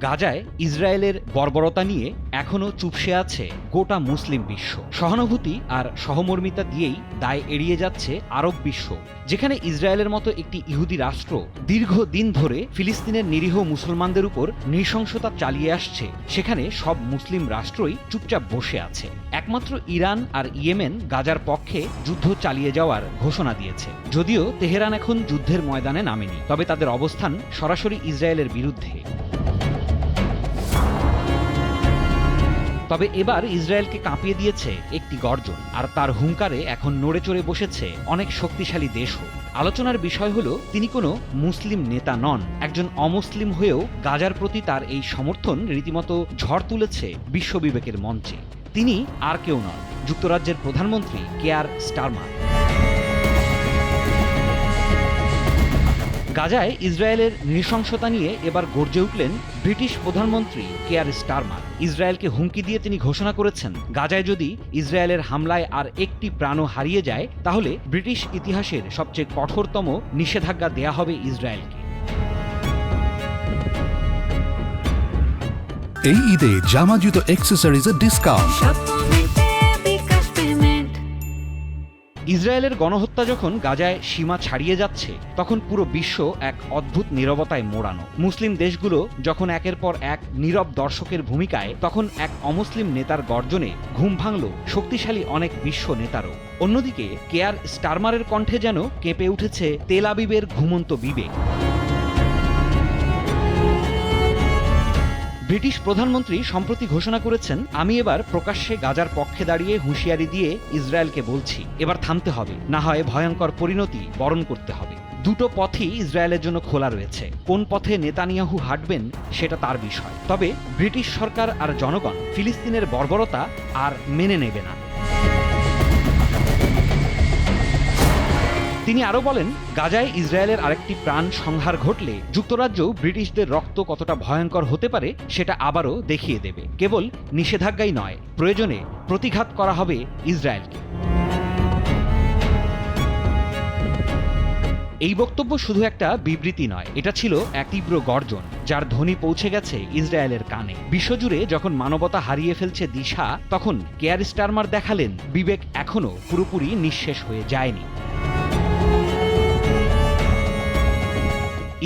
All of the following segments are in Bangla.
গাজায় ইসরায়েলের বর্বরতা নিয়ে এখনও চুপসে আছে গোটা মুসলিম বিশ্ব। সহানুভূতি আর সহমর্মিতা দিয়েই দায় এড়িয়ে যাচ্ছে আরব বিশ্ব, যেখানে ইসরায়েলের মতো একটি ইহুদি রাষ্ট্র দীর্ঘদিন ধরে ফিলিস্তিনের নিরীহ মুসলমানদের উপর নৃশংসতা চালিয়ে আসছে। সেখানে সব মুসলিম রাষ্ট্রই চুপচাপ বসে আছে। একমাত্র ইরান আর ইয়েমেন গাজার পক্ষে যুদ্ধ চালিয়ে যাওয়ার ঘোষণা দিয়েছে। যদিও তেহরান এখন যুদ্ধের ময়দানে নামেনি, তবে তাদের অবস্থান সরাসরি ইসরায়েলের বিরুদ্ধে। তবে এবার ইসরায়েলকে কাঁপিয়ে দিয়েছে একটি গর্জন, আর তার হুঙ্কারে এখন নড়ে চড়ে বসেছে অনেক শক্তিশালী দেশও। আলোচনার বিষয় হলো, তিনি কোনো মুসলিম নেতা নন। একজন অমুসলিম হয়েও গাজার প্রতি তার এই সমর্থন রীতিমতো ঝড় তুলেছে বিশ্ববিবেকের মঞ্চে। তিনি আর কেউ নন, যুক্তরাজ্যের প্রধানমন্ত্রী কেয়ার স্টারমার। গাজায় ইসরায়েলের নৃশংসতা নিয়ে এবার গর্জে উঠলেন ব্রিটিশ প্রধানমন্ত্রী কেয়ার স্টারমার। ইসরায়েলকে হুমকি দিয়ে তিনি ঘোষণা করেছেন, গাজায় যদি ইসরায়েলের হামলায় আর একটি প্রাণও হারিয়ে যায়, তাহলে ব্রিটিশ ইতিহাসের সবচেয়ে কঠোরতম নিষেধাজ্ঞা দেয়া হবে ইসরায়েলকে। এই ঈদে জামা জুতো অ্যাক্সেসরিজের ডিসকাউন্ট। ইসরায়েলের গণহত্যা যখন গাজায় সীমা ছাড়িয়ে যাচ্ছে, তখন পুরো বিশ্ব এক অদ্ভুত নীরবতায় মোড়ানো। মুসলিম দেশগুলো যখন একের পর এক নীরব দর্শকের ভূমিকায়, তখন এক অমুসলিম নেতার গর্জনে ঘুম ভাঙল শক্তিশালী অনেক বিশ্ব নেতারও। অন্যদিকে কেয়ার স্টারমারের কণ্ঠে যেন কেঁপে উঠেছে তেল আবিবের ঘুমন্ত বিবেক। ব্রিটিশ প্রধানমন্ত্রী সম্প্রতি ঘোষণা করেছেন, আমি এবার প্রকাশ্যে গাজার পক্ষে দাঁড়িয়ে হুঁশিয়ারি দিয়ে ইসরায়েলকে বলছি, এবার থামতে হবে, না হয় ভয়ঙ্কর পরিণতি বরণ করতে হবে। দুটো পথই ইসরায়েলের জন্য খোলা রয়েছে। কোন পথে নেতানিয়াহু হাঁটবেন সেটা তার বিষয়। তবে ব্রিটিশ সরকার আর জনগণ ফিলিস্তিনের বর্বরতা আর মেনে নেবে না। তিনি আরও বলেন, গাজায় ইসরায়েলের আরেকটি প্রাণ সংহার ঘটলে যুক্তরাজ্যও ব্রিটিশদের রক্ত কতটা ভয়ঙ্কর হতে পারে সেটা আবারও দেখিয়ে দেবে। কেবল নিষেধাজ্ঞাই নয়, প্রয়োজনে প্রতিঘাত করা হবে ইসরায়েলকে। এই বক্তব্য শুধু একটা বিবৃতি নয়, এটা ছিল এক তীব্র গর্জন, যার ধ্বনি পৌঁছে গেছে ইসরায়েলের কানে। বিশ্বজুড়ে যখন মানবতা হারিয়ে ফেলছে দিশা, তখন কেয়ার স্টারমার দেখালেন, বিবেক এখনও পুরোপুরি নিঃশেষ হয়ে যায়নি।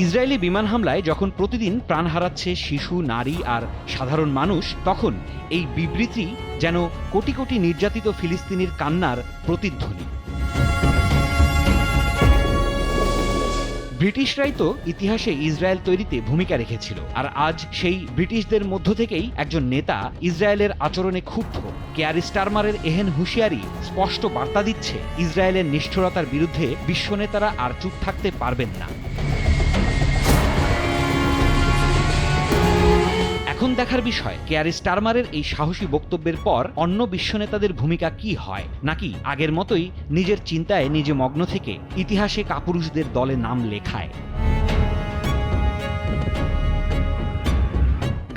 ইসরায়েলি বিমান হামলায় যখন প্রতিদিন প্রাণ হারাচ্ছে শিশু, নারী আর সাধারণ মানুষ, তখন এই বিবৃতি যেন কোটি কোটি নির্যাতিত ফিলিস্তিনির কান্নার প্রতিধ্বনি। ব্রিটিশরাই তো ইতিহাসে ইসরায়েল তৈরিতে ভূমিকা রেখেছিল, আর আজ সেই ব্রিটিশদের মধ্য থেকেই একজন নেতা ইসরায়েলের আচরণে ক্ষুব্ধ। কেয়ার স্টারমারের এহেন হুঁশিয়ারি স্পষ্ট বার্তা দিচ্ছে, ইসরায়েলের নিষ্ঠুরতার বিরুদ্ধে বিশ্ব নেতারা আর চুপ থাকতে পারবেন না। এখন দেখার বিষয়, কেয়ার স্টারমারের এই সাহসী বক্তব্যের পর অন্য বিশ্ব নেতাদের ভূমিকা কি হয়, নাকি আগের মতোই নিজের চিন্তায় নিজে মগ্ন থেকে ইতিহাসে কাপুরুষদের দলে নাম লেখায়।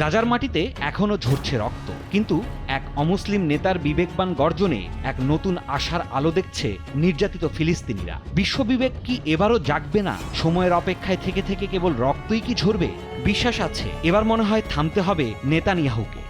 গাজার মাটিতে এখনও ঝরছে রক্ত, কিন্তু এক অমুসলিম নেতার বিবেকবান গর্জনে এক নতুন আশার আলো দেখছে নির্যাতিত ফিলিস্তিনিরা। বিশ্ববিবেক কি এবারও জাগবে না? সময়ের অপেক্ষায় থেকে থেকে কেবল রক্তই কি ঝরবে? বিশ্বাস আছে, এবার মনে হয় থামতে হবে নেতানিয়াহুকে।